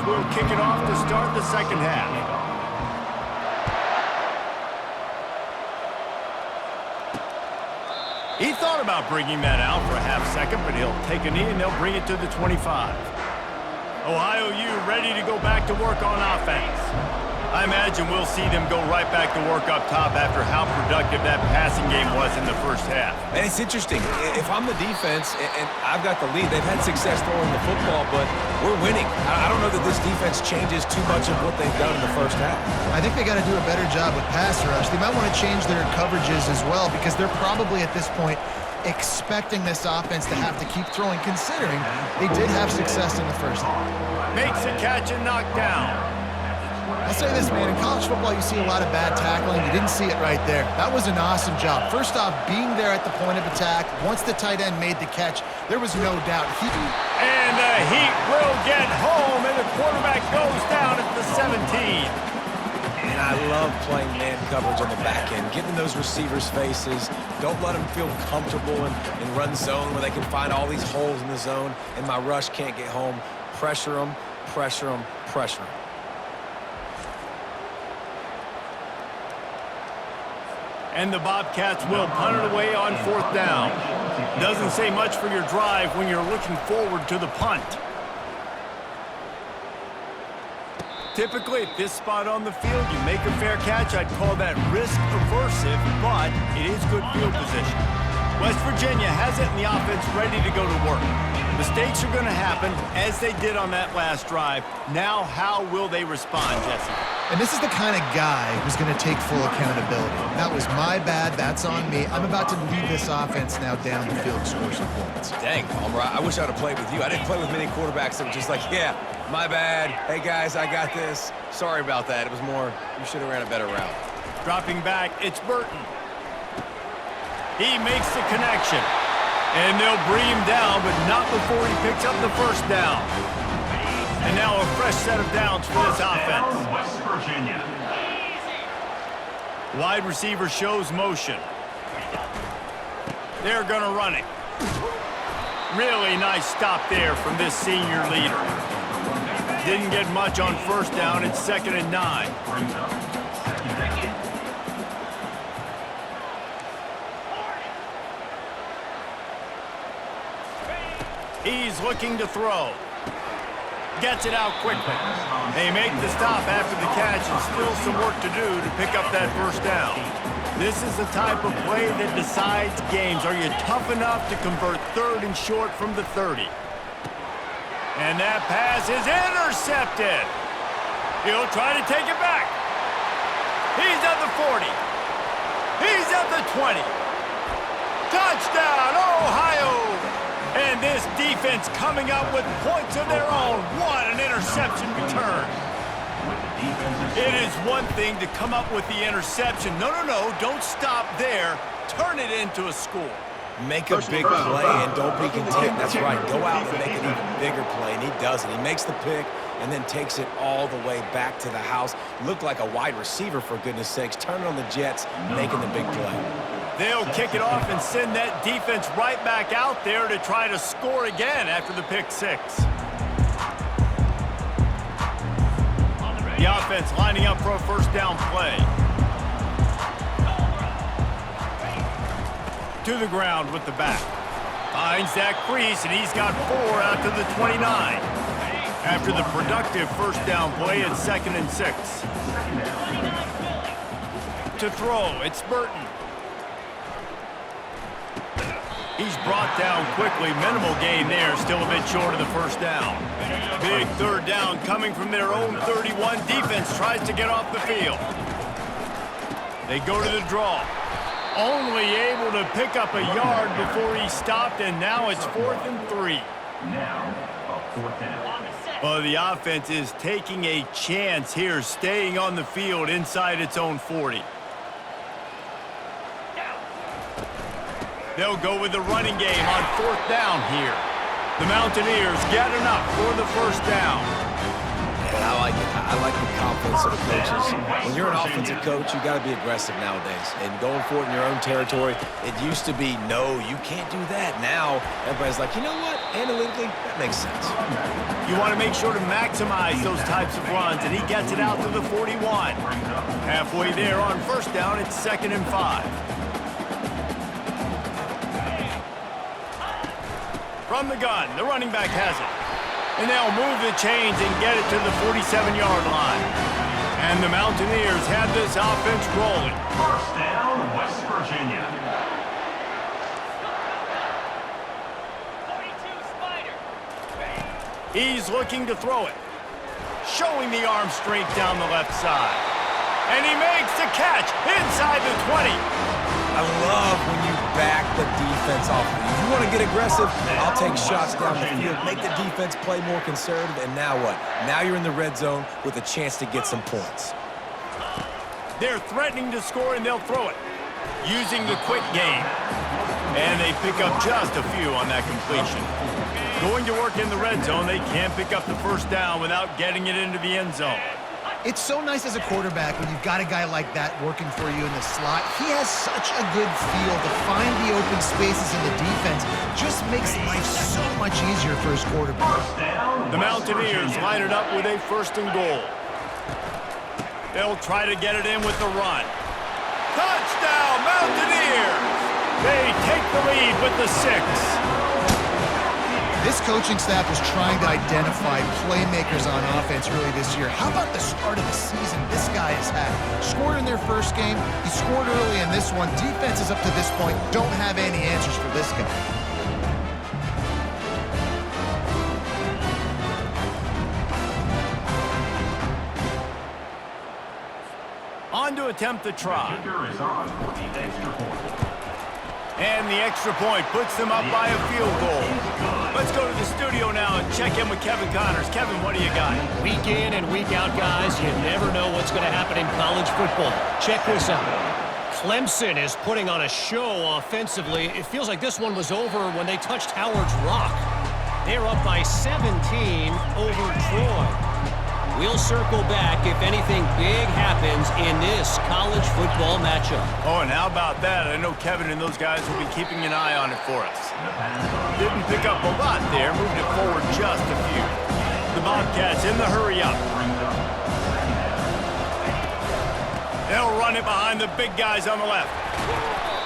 will kick it off to start the second half. He thought about bringing that out for a half second, but he'll take a knee and they'll bring it to the 25. Ohio U ready to go back to work on offense. I imagine we'll see them go right back to work up top after how productive that passing game was in the first half. And it's interesting. If I'm the defense and I've got the lead, they've had success throwing the football, but we're winning. I don't know that this defense changes too much of what they've done in the first half. I think they got to do a better job with pass rush. They might want to change their coverages as well because they're probably at this point expecting this offense to have to keep throwing, considering they did have success in the first half. Makes a catch and knocked down. I'll say this, man, in college football you see a lot of bad tackling. You didn't see it right there. That was an awesome job. First off, being there at the point of attack. Once the tight end made the catch, there was no doubt. And the Heat will get home, and the quarterback goes down at the 17. And I love playing man coverage on the back end, getting those receivers' faces. Don't let them feel comfortable in run zone where they can find all these holes in the zone, and my rush can't get home. Pressure them, pressure them, pressure them. And the Bobcats will punt it away on fourth down. Doesn't say much for your drive when you're looking forward to the punt. Typically, at this spot on the field, you make a fair catch. I'd call that risk-aversive, but it is good field position. West Virginia has it in the offense ready to go to work. Mistakes are going to happen, as they did on that last drive. Now, how will they respond, Jesse? And this is the kind of guy who's going to take full accountability. That was my bad. That's on me. I'm about to lead this offense now down the field to score some points. Dang, Palmer, I wish I would have played with you. I didn't play with many quarterbacks that were just like, yeah, my bad. Hey, guys, I got this. Sorry about that. It was more, you should have ran a better route. Dropping back, it's Burton. He makes the connection. And they'll bring him down, but not before he picks up the first down. And now a fresh set of downs for this offense. West Virginia. Wide receiver shows motion. They're going to run it. Really nice stop there from this senior leader. Didn't get much on first down. It's 2nd and 9. He's looking to throw. Gets it out quickly. They make the stop after the catch and still some work to do to pick up that first down. This is the type of play that decides games. Are you tough enough to convert 3rd and short from the 30? And that pass is intercepted. He'll try to take it back. He's at the 40. He's at the 20. Touchdown, Ohio! And this defense coming up with points of their own. What an interception return. It is one thing to come up with the interception. No, don't stop there. Turn it into a score. Make a big play and don't be content. That's right. Go out and make an even bigger play, and he does it. He makes the pick and then takes it all the way back to the house. Looked like a wide receiver, for goodness sakes. Turning on the Jets, making the big play. They'll kick it off and send that defense right back out there to try to score again after the pick 6. The offense lining up for a first down play. To the ground with the back. Finds that crease, and he's got 4 out to the 29. After the productive first down play, it's 2nd and 6. To throw, it's Burton. He's brought down quickly. Minimal gain there. Still a bit short of the first down. Big 3rd down coming from their own 31. Defense tries to get off the field. They go to the draw. Only able to pick up a yard before he stopped, and now it's 4th and 3. Now, a 4th down. Well, the offense is taking a chance here, staying on the field inside its own 40. They'll go with the running game on 4th down here. The Mountaineers get enough for the first down. And I like it. I like the confidence of the coaches. When you're an offensive coach, you got to be aggressive nowadays. And going for it in your own territory, it used to be, no, you can't do that. Now, everybody's like, you know what? analytically, that makes sense. You want to make sure to maximize those types of runs, and he gets it out to the 41. Halfway there on first down, it's 2nd and 5. From the gun, the running back has it. And they'll move the chains and get it to the 47-yard line. And the Mountaineers have this offense rolling. First down, West Virginia. He's looking to throw it. Showing the arm strength down the left side. And he makes the catch inside the 20. I love when you back the defense off. If you want to get aggressive, I'll take shots down the field, make the defense play more conservative, and now what? Now you're in the red zone with a chance to get some points. They're threatening to score, and they'll throw it. Using the quick game. And they pick up just a few on that completion. Going to work in the red zone, they can't pick up the first down without getting it into the end zone. It's so nice as a quarterback when you've got a guy like that working for you in the slot. He has such a good feel to find the open spaces in the defense. Just makes life so much easier for his quarterback. The Mountaineers line it up with a 1st and goal. They'll try to get it in with the run. Touchdown, Mountaineers! They take the lead with the 6. This coaching staff was trying to identify playmakers on offense early this year. How about the start of the season this guy has had? Scored in their first game. He scored early in this one. Defenses up to this point don't have any answers for this guy. On to attempt the try. Kicker is on for the extra point. And the extra point puts them up by a field goal. Let's go to the studio now and check in with Kevin Connors. Kevin, what do you got? Week in and week out, guys, you never know what's going to happen in college football. Check this out. Clemson is putting on a show offensively. It feels like this one was over when they touched Howard's Rock. They're up by 17 over Troy. We'll circle back if anything big happens in this college football matchup. Oh, and how about that? I know Kevin and those guys will be keeping an eye on it for us. Didn't pick up a lot there, moved it forward just a few. The Bobcats in the hurry up. They'll run it behind the big guys on the left.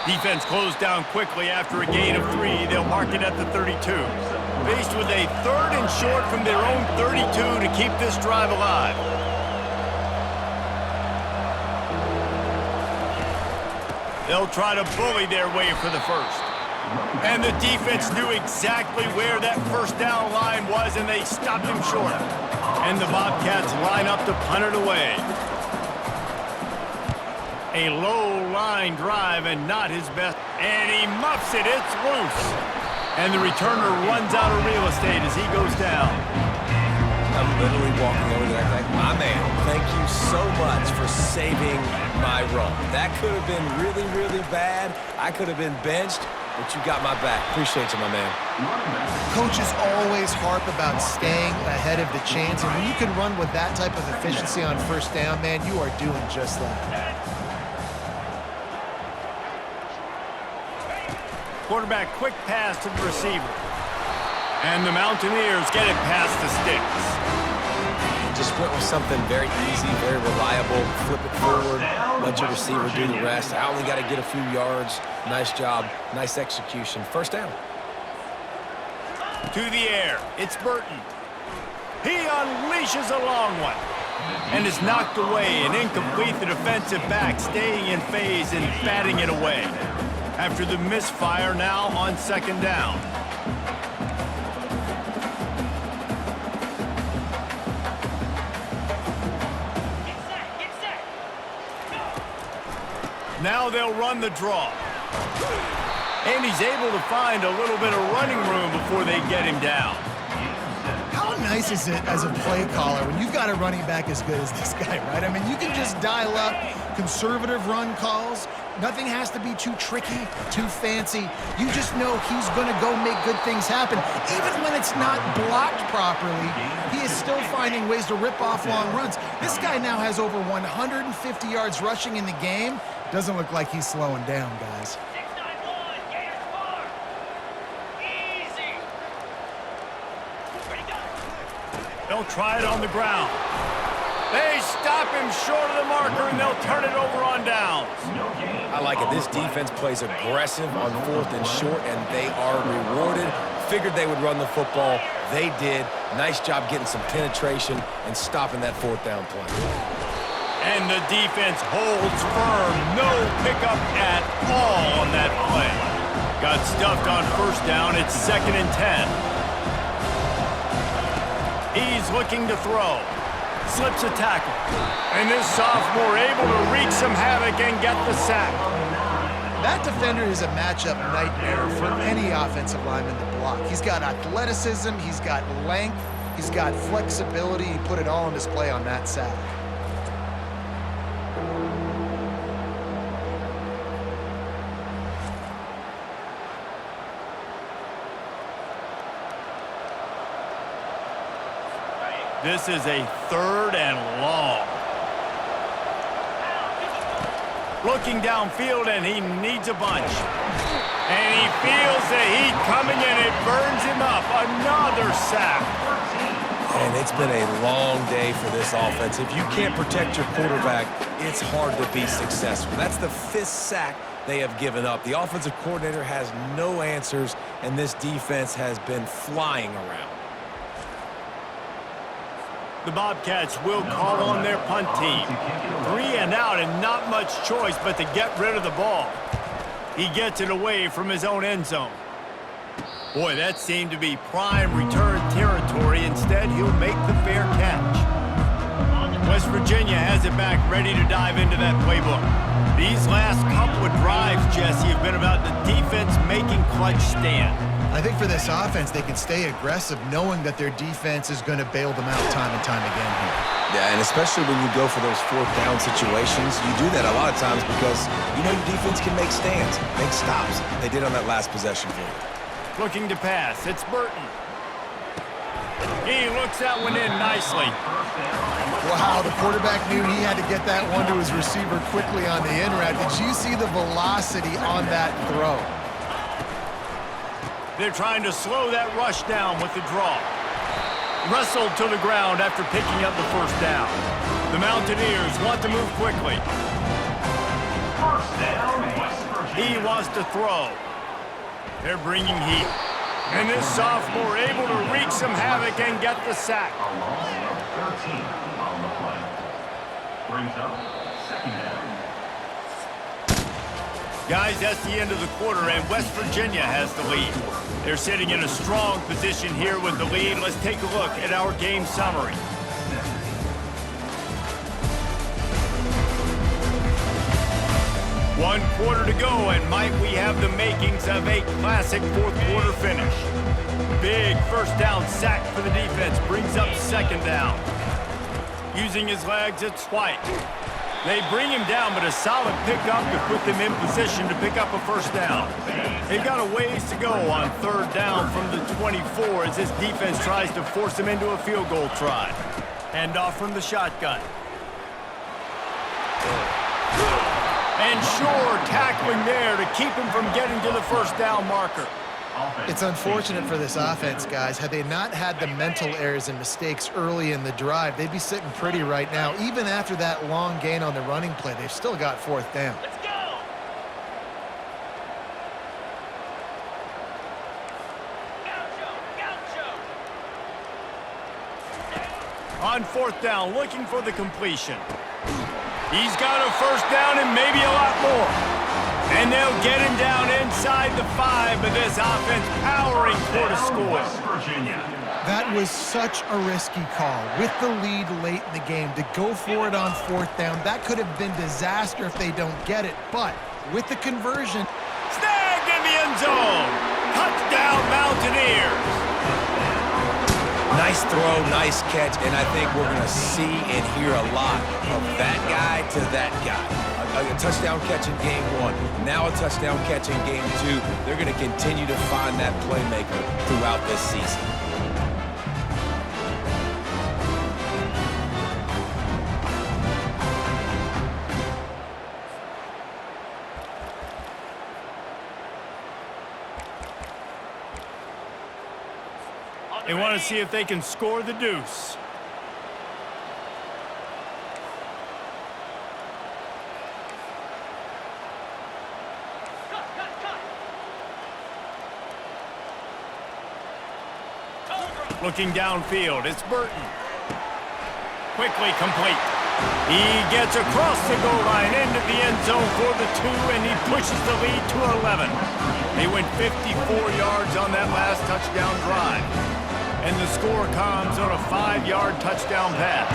Defense closed down quickly after a gain of 3. They'll mark it at the 32. Faced with a 3rd and short from their own 32 to keep this drive alive. They'll try to bully their way for the 1st. And the defense knew exactly where that first down line was, and they stopped him short. And the Bobcats line up to punt it away. A low line drive and not his best. And he muffs it. It's loose. And the returner runs out of real estate as he goes down. I'm literally walking over there like, my man, thank you so much for saving my run. That could have been really, really bad. I could have been benched, but you got my back. Appreciate you, my man. Coaches always harp about staying ahead of the chains, and when you can run with that type of efficiency on first down, man, you are doing just that. Quarterback quick pass to the receiver. And the Mountaineers get it past the sticks. Just went with something very easy, very reliable. Flip it forward, let your receiver do the rest. I only got to get a few yards. Nice job, nice execution. First down. To the air, it's Burton. He unleashes a long one. And is knocked away and incomplete. The defensive back staying in phase and batting it away. After the misfire, now on 2nd down. Now they'll run the draw. And he's able to find a little bit of running room before they get him down. How nice is it as a play caller when you've got a running back as good as this guy, right? I mean, you can just dial up conservative run calls. Nothing has to be too tricky, too fancy. You just know he's going to go make good things happen. Even when it's not blocked properly, he is still finding ways to rip off long runs. This guy now has over 150 yards rushing in the game. Doesn't look like he's slowing down, guys. They'll try it on the ground. They stop him short of the marker, and they'll turn it over on downs. I like it. This defense plays aggressive on 4th and short, and they are rewarded. Figured they would run the football. They did. Nice job getting some penetration and stopping that 4th down play. And the defense holds firm. No pickup at all on that play. Got stuffed on 1st down. It's 2nd and 10. He's looking to throw. Slips a tackle. And this sophomore able to wreak some havoc and get the sack. That defender is a matchup nightmare for any offensive lineman to block. He's got athleticism, he's got length, he's got flexibility. He put it all on display on that sack. This is a 3rd and long. Looking downfield, and he needs a bunch. And he feels the heat coming, and it burns him up. Another sack. And it's been a long day for this offense. If you can't protect your quarterback, it's hard to be successful. That's the 5th sack they have given up. The offensive coordinator has no answers, and this defense has been flying around. The Bobcats will call on their punt team. 3 and out, and not much choice but to get rid of the ball. He gets it away from his own end zone. Boy, that seemed to be prime return territory. Instead, he'll make the fair catch. West Virginia has it back, ready to dive into that playbook. These last couple of drives, Jesse, have been about the defense making clutch stand. I think for this offense, they can stay aggressive knowing that their defense is going to bail them out time and time again here. Yeah, and especially when you go for those 4th down situations, you do that a lot of times because you know your defense can make stands, make stops. They did on that last possession for you. Looking to pass. It's Burton. He looks that one in nicely. Wow, the quarterback knew he had to get that one to his receiver quickly on the in route. Did you see the velocity on that throw? They're trying to slow that rush down with the draw. Wrestled to the ground after picking up the 1st down. The Mountaineers want to move quickly. 1st down, West Virginia. He wants to throw. They're bringing heat. And this sophomore able to wreak some havoc and get the sack. A loss of 13 on the play. Brings up 2nd down. Guys, that's the end of the quarter, and West Virginia has the lead. They're sitting in a strong position here with the lead. Let's take a look at our game summary. One quarter to go, and might we have the makings of a classic 4th quarter finish. Big 1st down sack for the defense, brings up 2nd down. Using his legs, it's White. They bring him down, but a solid pickup to put them in position to pick up a 1st down. They've got a ways to go on 3rd down from the 24 as this defense tries to force them into a field goal try. Hand off from the shotgun. And sure, tackling there to keep him from getting to the 1st down marker. It's unfortunate for this offense, guys. Had they not had the mental errors and mistakes early in the drive, they'd be sitting pretty right now. Even after that long gain on the running play, they've still got 4th down. Let's go! On 4th down, looking for the completion. He's got a 1st down and maybe a lot more. And they'll get him down inside the 5, but this offense powering toward a score. West Virginia. That was such a risky call. With the lead late in the game, to go for it on 4th down, that could have been disaster if they don't get it. But with the conversion... Snagged in the end zone. Touchdown, Mountaineers. Nice throw, nice catch, and I think we're going to see and hear a lot of that guy to that guy. A touchdown catch in game 1, now a touchdown catch in game 2. They're going to continue to find that playmaker throughout this season. They want to see if they can score the deuce. Looking downfield, it's Burton. Quickly complete. He gets across the goal line into the end zone for the 2, and he pushes the lead to 11. They went 54 yards on that last touchdown drive. And the score comes on a 5-yard touchdown pass.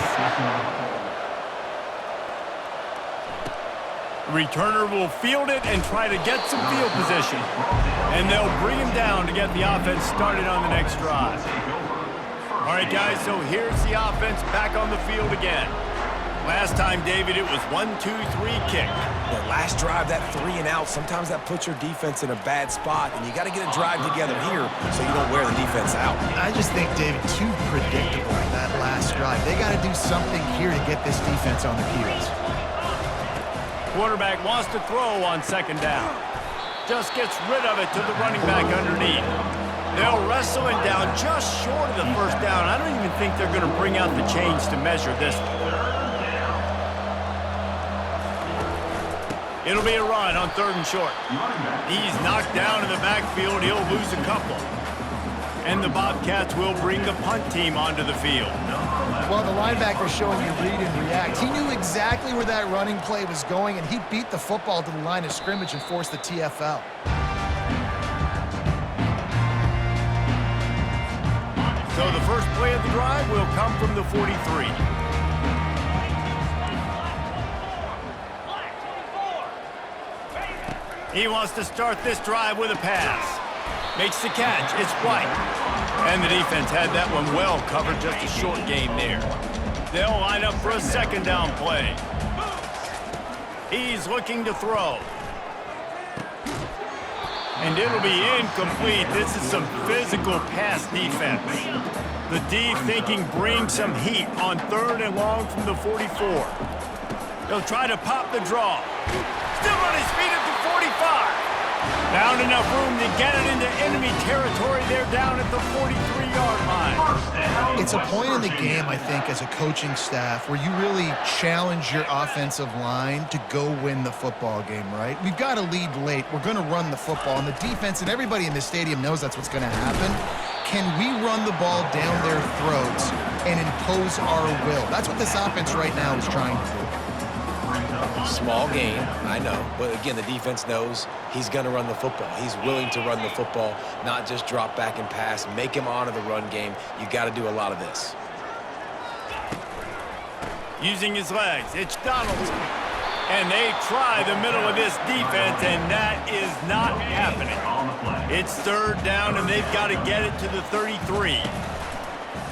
Returner will field it and try to get some field position. And they'll bring him down to get the offense started on the next drive. All right, guys, so here's the offense back on the field again. Last time, David, it was 1-2-3 kick. The last drive, that 3 and out, sometimes that puts your defense in a bad spot, and you got to get a drive together here so you don't wear the defense out. I just think, David, too predictable that last drive. They got to do something here to get this defense on their heels. Quarterback wants to throw on second down. Just gets rid of it to the running back underneath. They'll wrestle him down just short of the first down. I don't even think they're going to bring out the chains to measure this. It'll be a run on 3rd and short. He's knocked down in the backfield. He'll lose a couple. And the Bobcats will bring the punt team onto the field. Well, the linebacker showing you read and react. He knew exactly where that running play was going, and he beat the football to the line of scrimmage and forced the TFL. So the first play of the drive will come from the 43. He wants to start this drive with a pass. Makes the catch. It's White. And the defense had that one well covered, just a short gain there. They'll line up for a second down play. He's looking to throw. And it'll be incomplete. This is some physical pass defense. The D thinking bring some heat on 3rd and long from the 44. They'll try to pop the draw. Still on his feet at the 45. Found enough room to get it into enemy territory. They're down at the 43-yard line. It's a point in the game, I think, as a coaching staff where you really challenge your offensive line to go win the football game, right? We've got to lead late. We're going to run the football. And the defense and everybody in the stadium knows that's what's going to happen. Can we run the ball down their throats and impose our will? That's what this offense right now is trying to do. Small game, I know. But again, the defense knows he's going to run the football. He's willing to run the football, not just drop back and pass, make him honor the run game. You got to do a lot of this. Using his legs, it's Donaldson. And they try the middle of this defense, and that is not happening. It's 3rd down, and they've got to get it to the 33.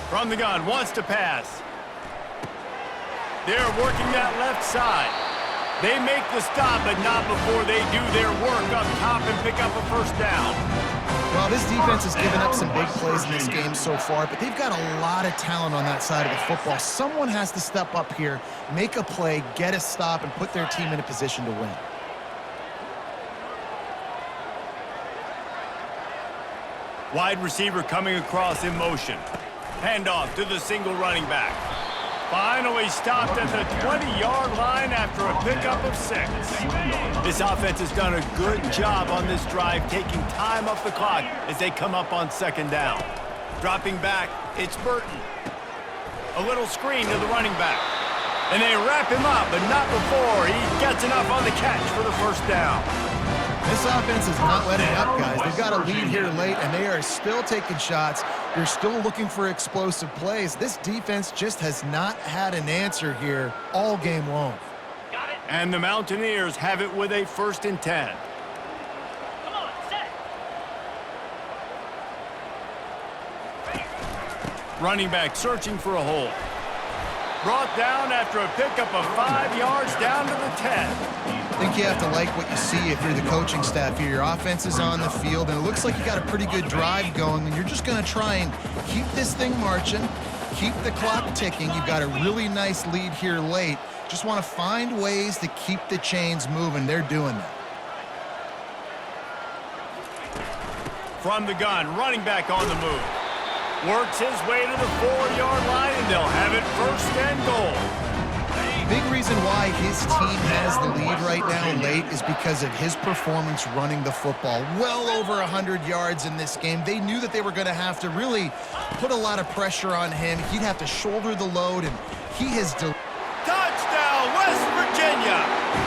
From the gun, wants to pass. They're working that left side. They make the stop, but not before they do their work up top and pick up a first down. Well, this defense has given up some big plays in this game so far, but they've got a lot of talent on that side of the football. Someone has to step up here, make a play, get a stop, and put their team in a position to win. Wide receiver coming across in motion. Handoff to the single running back. Finally stopped at the 20-yard line after a pickup of 6. This offense has done a good job on this drive, taking time off the clock as they come up on 2nd down. Dropping back, it's Burton. A little screen to the running back. And they wrap him up, but not before he gets enough on the catch for the first down. This offense is not letting up, guys. They've got a lead here late, and they are still taking shots. They're still looking for explosive plays. This defense just has not had an answer here all game long. And the Mountaineers have it with a 1st and 10. Come on, set. Running back searching for a hole. Brought down after a pickup of 5 yards down to the 10. I think you have to like what you see if you're the coaching staff here. Your offense is on the field, and it looks like you got a pretty good drive going, and you're just going to try and keep this thing marching, keep the clock ticking. You've got a really nice lead here late. Just want to find ways to keep the chains moving. They're doing that. From the gun, running back on the move. Works his way to the 4-yard line, and they'll have it 1st and goal. big reason why his team has the lead right now late is because of his performance running the football. Well over 100 yards in this game. They knew that they were going to have to really put a lot of pressure on him. He'd have to shoulder the load, and he has Touchdown, West Virginia!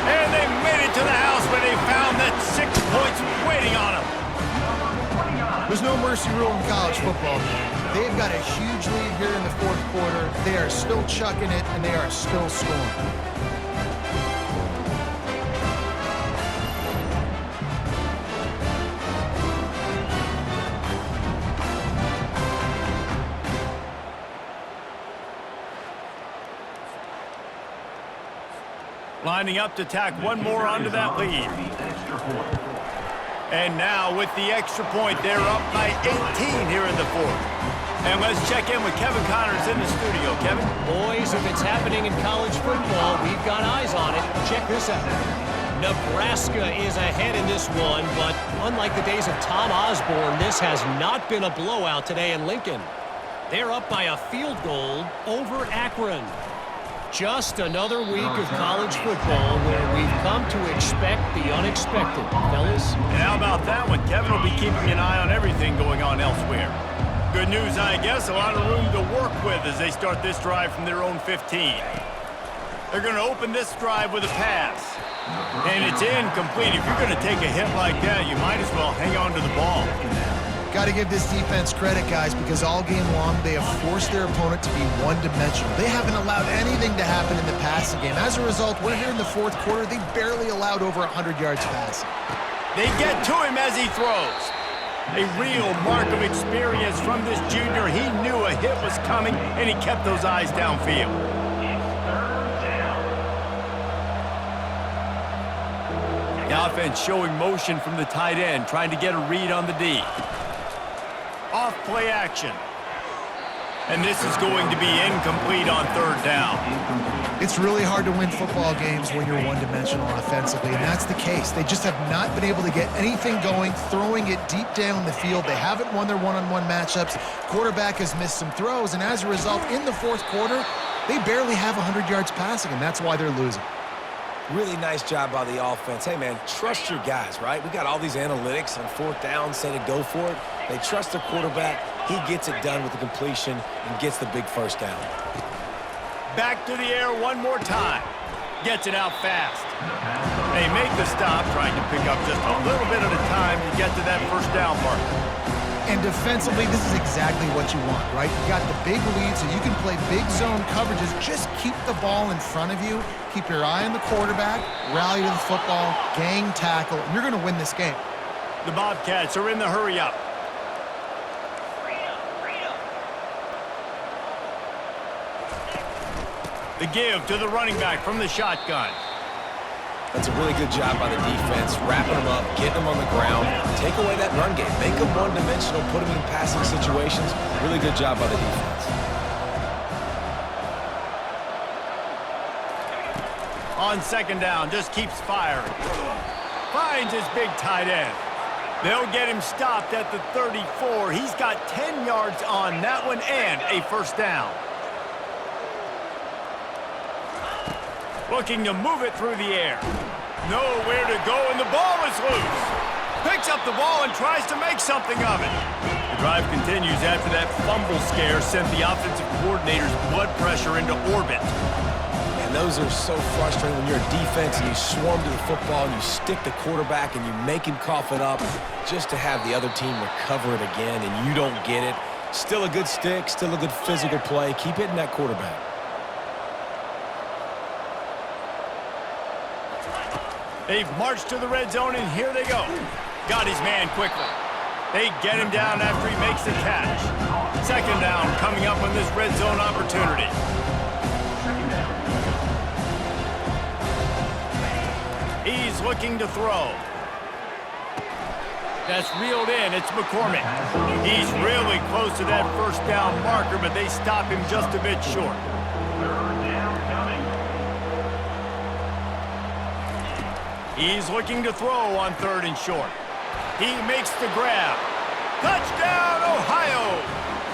And they made it to the house where they found that 6 points waiting on them. There's no mercy rule in college football, man. They've got a huge lead here in the fourth quarter. They are still chucking it, and they are still scoring. Lining up to tack one more onto that lead. And now with the extra point, they're up by 18 here in the fourth. And let's check in with Kevin Connors in the studio. Kevin? Boys, if it's happening in college football, we've got eyes on it. Check this out. Nebraska is ahead in this one, but unlike the days of Tom Osborne, this has not been a blowout today in Lincoln. They're up by a field goal over Akron. Just another week of college football where we've come to expect the unexpected, fellas. And how about that one? Kevin will be keeping an eye on everything going on elsewhere. Good news, I guess, a lot of room to work with as they start this drive from their own 15. They're going to open this drive with a pass. And it's incomplete. If you're going to take a hit like that, you might as well hang on to the ball. Got to give this defense credit, guys, because all game long they have forced their opponent to be one-dimensional. They haven't allowed anything to happen in the passing game. As a result, we're here in the fourth quarter. They barely allowed over 100 yards passing. They get to him as he throws. A real mark of experience from this junior. He knew a hit was coming, and he kept those eyes downfield. The offense showing motion from the tight end, trying to get a read on the D. Off play action. And this is going to be incomplete on third down. It's really hard to win football games when you're one-dimensional offensively, and that's the case. They just have not been able to get anything going, throwing it deep down the field. They haven't won their one-on-one matchups. Quarterback has missed some throws, and as a result, in the fourth quarter, they barely have 100 yards passing, and that's why they're losing. Really nice job by the offense. Hey, man, trust your guys, right? We got all these analytics on fourth down, say to go for it. They trust their quarterback. He gets it done with the completion and gets the big first down. Back to the air one more time. Gets it out fast. They make the stop, trying to pick up just a little bit at a time to get to that first down marker. And defensively, this is exactly what you want, right? You got the big lead, so you can play big zone coverages. Just keep the ball in front of you. Keep your eye on the quarterback, rally to the football, gang tackle, and you're going to win this game. The Bobcats are in the hurry-up. The give to the running back from the shotgun. That's a really good job by the defense, wrapping them up, getting them on the ground, take away that run game, make them one-dimensional, put them in passing situations. Really good job by the defense. On second down, just keeps firing. Finds his big tight end. They'll get him stopped at the 34. He's got 10 yards on that one and a first down. Looking to move it through the air. Nowhere to go, and the ball is loose. Picks up the ball and tries to make something of it. The drive continues after that fumble scare sent the offensive coordinator's blood pressure into orbit. And those are so frustrating when you're a defense and you swarm to the football and you stick the quarterback and you make him cough it up just to have the other team recover it again and you don't get it. Still a good stick, still a good physical play. Keep hitting that quarterback. They've marched to the red zone, and here they go. Got his man quickly. They get him down after he makes the catch. Second down coming up on this red zone opportunity. He's looking to throw. That's reeled in. It's McCormick. He's really close to that first down marker, but they stop him just a bit short. He's looking to throw on third and short. He makes the grab. Touchdown, Ohio!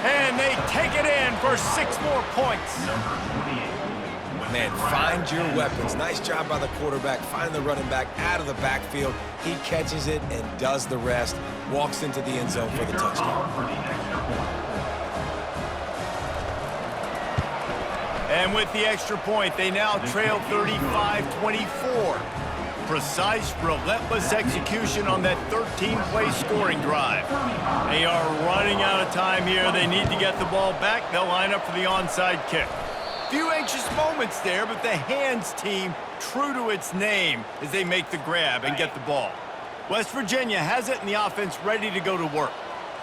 And they take it in for 6 more points. Man, find your weapons. Nice job by the quarterback, finding the running back out of the backfield. He catches it and does the rest. Walks into the end zone for the touchdown. And with the extra point, they now trail 35-24. Precise, relentless execution on that 13-play scoring drive. They are running out of time here. They need to get the ball back. They'll line up for the onside kick. Few anxious moments there, but the hands team true to its name as they make the grab and get the ball. West Virginia has it and the offense ready to go to work.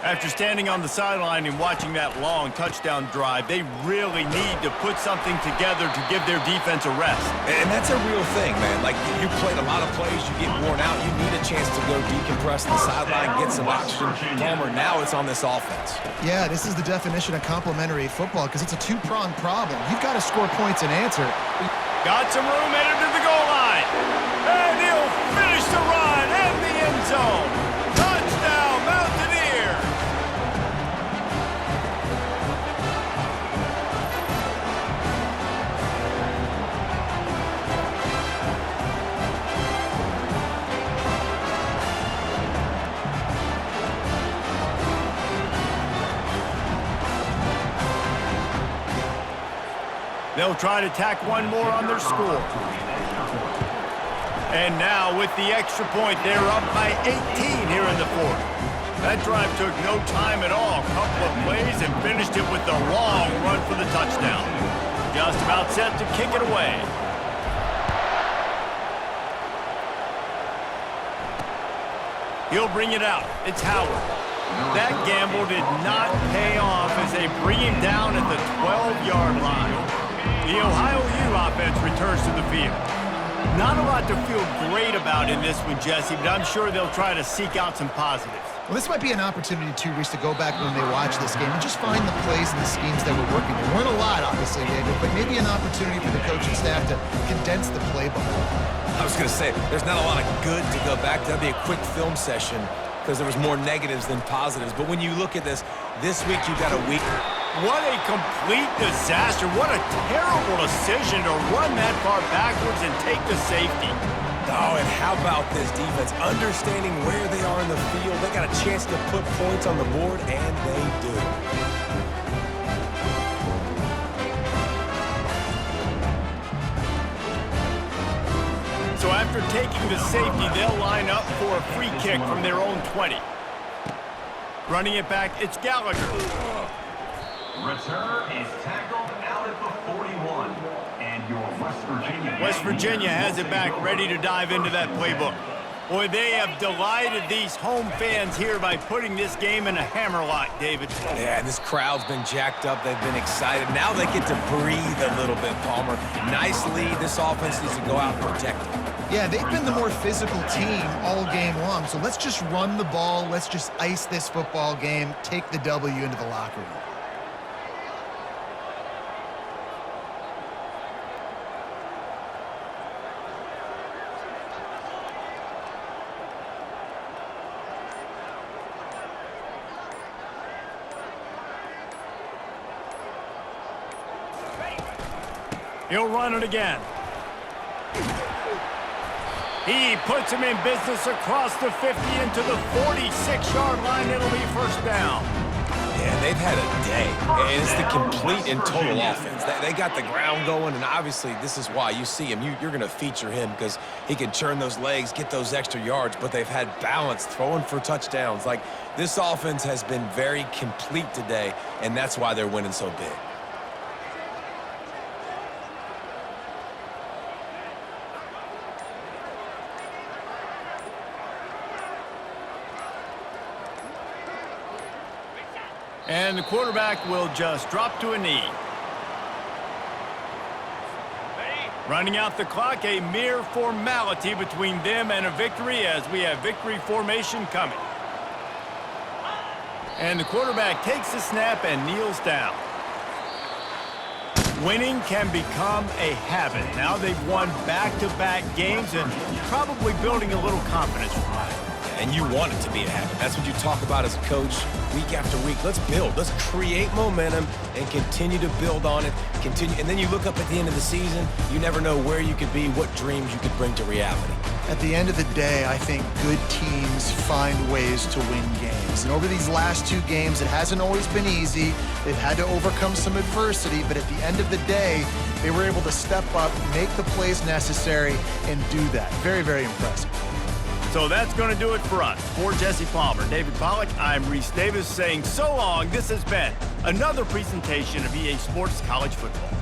After standing on the sideline and watching that long touchdown drive, they really need to put something together to give their defense a rest. And that's a real thing, man. Like, you played a lot of plays, you get worn out, you need a chance to go decompress the sideline, get some oxygen. Palmer, now it's on this offense. Yeah, this is the definition of complementary football because it's a two-pronged problem. You've got to score points and answer. Got some room headed to the goal line. And he'll finish the run in the end zone. Touchdown, Mountaineers! They'll try to tack one more on their score. And now with the extra point, they're up by 18 here in the fourth. That drive took no time at all. A couple of plays and finished it with a long run for the touchdown. Just about set to kick it away. He'll bring it out. It's Howard. That gamble did not pay off as they bring him down at the 12-yard line. The Ohio U offense returns to the field. Not a lot to feel great about in this one, Jesse, but I'm sure they'll try to seek out some positives. Well, this might be an opportunity, too, Reese, to go back when they watch this game and just find the plays and the schemes that were working. There weren't a lot, obviously, David, but maybe an opportunity for the coaching staff to condense the playbook. I was going to say, there's not a lot of good to go back. That'd be a quick film session because there was more negatives than positives. But when you look at this week you got a week. What a complete disaster. What a terrible decision to run that far backwards and take the safety. Oh, and how about this defense? Understanding where they are in the field. They got a chance to put points on the board, and they do. So after taking the safety, they'll line up for a free kick from their own 20. Running it back, it's Gallagher. Return is tackled out at the 41. And your West Virginia has it back, ready to dive into that playbook. Boy, they have delighted these home fans here by putting this game in a hammerlock, David. Yeah, and this crowd's been jacked up. They've been excited. Now they get to breathe a little bit, Palmer. Nice lead. This offense needs to go out and protect it. Yeah, they've been the more physical team all game long. So let's just run the ball. Let's just ice this football game, take the W into the locker room. He'll run it again. He puts him in business across the 50 into the 46-yard line. It'll be first down. Yeah, they've had a day. And it's the complete and total offense. They got the ground going, and obviously this is why you see him. You're going to feature him because he can turn those legs, get those extra yards, but they've had balance, throwing for touchdowns. Like, this offense has been very complete today, and that's why they're winning so big. And the quarterback will just drop to a knee. Running out the clock, a mere formality between them and a victory as we have victory formation coming. And the quarterback takes the snap and kneels down. Winning can become a habit. Now they've won back-to-back games and probably building a little confidence from that. And you want it to be a habit. That's what you talk about as a coach week after week. Let's build. Let's create momentum and continue to build on it. Continue, and then you look up at the end of the season, you never know where you could be, what dreams you could bring to reality. At the end of the day, I think good teams find ways to win games. And over these last 2 games, it hasn't always been easy. They've had to overcome some adversity, but at the end of the day, they were able to step up, make the plays necessary, and do that. Very, very impressive. So that's going to do it for us. For Jesse Palmer, David Pollack, I'm Reese Davis saying so long. This has been another presentation of EA Sports College Football.